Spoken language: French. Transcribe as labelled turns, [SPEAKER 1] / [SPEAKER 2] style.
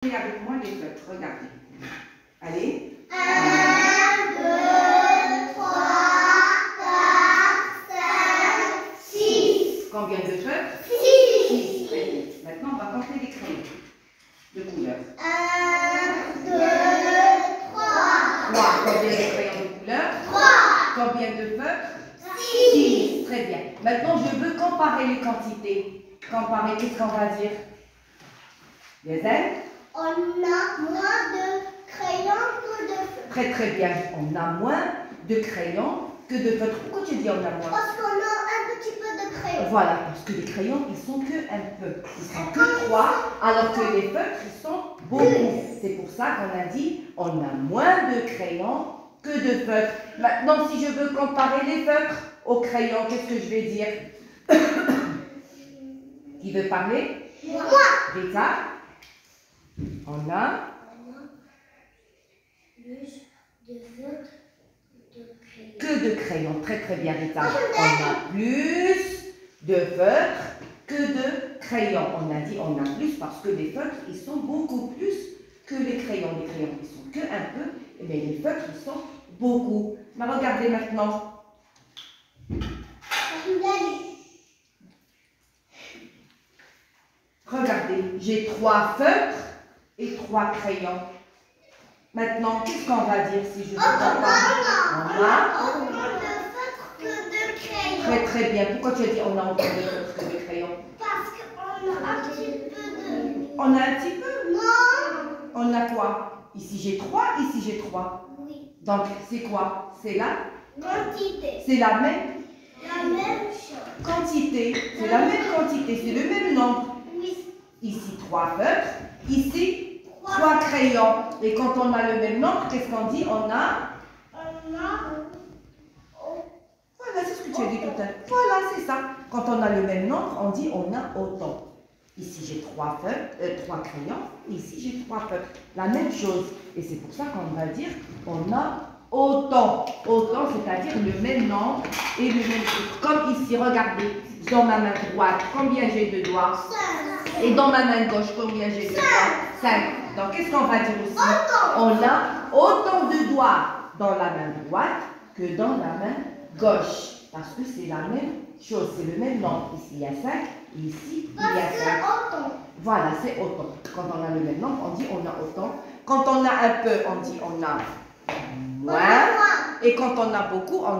[SPEAKER 1] Avec moi les feutres, regardez. Allez.
[SPEAKER 2] 1, 2, 3, 4, 5, 6.
[SPEAKER 1] Combien de feutres?
[SPEAKER 2] 6.
[SPEAKER 1] 6. Très bien. Maintenant, on va compter les crayons de couleur.
[SPEAKER 2] 1, 2, 3.
[SPEAKER 1] 3. Combien de crayons de couleur?
[SPEAKER 2] 3.
[SPEAKER 1] Combien de feutres?
[SPEAKER 2] 6.
[SPEAKER 1] 6. Très bien. Maintenant, je veux comparer les quantités. Comparer, qu'est-ce qu'on va dire? Yazel?
[SPEAKER 2] On a moins de crayons que de feutres.
[SPEAKER 1] Très très bien. On a moins de crayons que de feutres. Pourquoi tu dis on a moins?
[SPEAKER 2] Parce qu'on a un petit peu de crayons.
[SPEAKER 1] Voilà, parce que les crayons, ils sont que un peu. Ils sont que 3, alors que les feutres, ils sont beaucoup. C'est pour ça qu'on a dit on a moins de crayons que de feutres. Maintenant, si je veux comparer les feutres aux crayons, qu'est-ce que je vais dire? Qui veut parler?
[SPEAKER 2] Moi.
[SPEAKER 1] Rita? On a
[SPEAKER 2] Plus de feutres de crayons.
[SPEAKER 1] que de crayons. Très très bien, Rita. On a plus de feutres que de crayons. On a dit on a plus parce que les feutres, ils sont beaucoup plus que les crayons. Les crayons, ils sont que un peu, mais les feutres, ils sont beaucoup. Mais regardez maintenant. Regardez, j'ai 3 feutres et 3 crayons. Maintenant, qu'est-ce qu'on va dire si je veux comparer? On a
[SPEAKER 2] Autant de feutres que de crayons.
[SPEAKER 1] très très bien. Pourquoi tu as dit on a autant de feutres que de crayons?
[SPEAKER 2] Parce qu'on a un petit peu de...
[SPEAKER 1] On a un petit peu.
[SPEAKER 2] Non.
[SPEAKER 1] On a quoi? Ici j'ai 3, ici j'ai 3.
[SPEAKER 2] Oui.
[SPEAKER 1] Donc c'est quoi? C'est la
[SPEAKER 2] Quantité.
[SPEAKER 1] C'est la même
[SPEAKER 2] La même chose.
[SPEAKER 1] quantité. C'est la même quantité, c'est le même nombre.
[SPEAKER 2] Oui.
[SPEAKER 1] Ici 3 feutres, ici 3 crayons. Et quand on a le même nombre, qu'est-ce qu'on dit? On a...
[SPEAKER 2] On a...
[SPEAKER 1] Voilà, c'est ce que tu as dit tout à l'heure. Voilà, c'est ça. Quand on a le même nombre, on dit on a autant. Ici, j'ai 3 crayons. Ici, j'ai 3 feutres. La même chose. Et c'est pour ça qu'on va dire on a autant. Autant, c'est-à-dire le même nombre et le même chiffre. Comme ici, regardez, dans ma main droite, combien j'ai de doigts?
[SPEAKER 2] 5.
[SPEAKER 1] Et dans ma main gauche, combien j'ai de doigts? 5. Donc, qu'est-ce qu'on va dire aussi?
[SPEAKER 2] Autant.
[SPEAKER 1] On a autant de doigts dans la main droite que dans la main gauche. Parce que c'est la même chose, c'est le même nombre. Ici, il y a 5 et ici, il y a 5.
[SPEAKER 2] Autant.
[SPEAKER 1] Voilà, c'est autant. Quand on a le même nombre, on dit on a autant. Quand on a un peu, on dit on a moins. Et quand on a beaucoup, on dit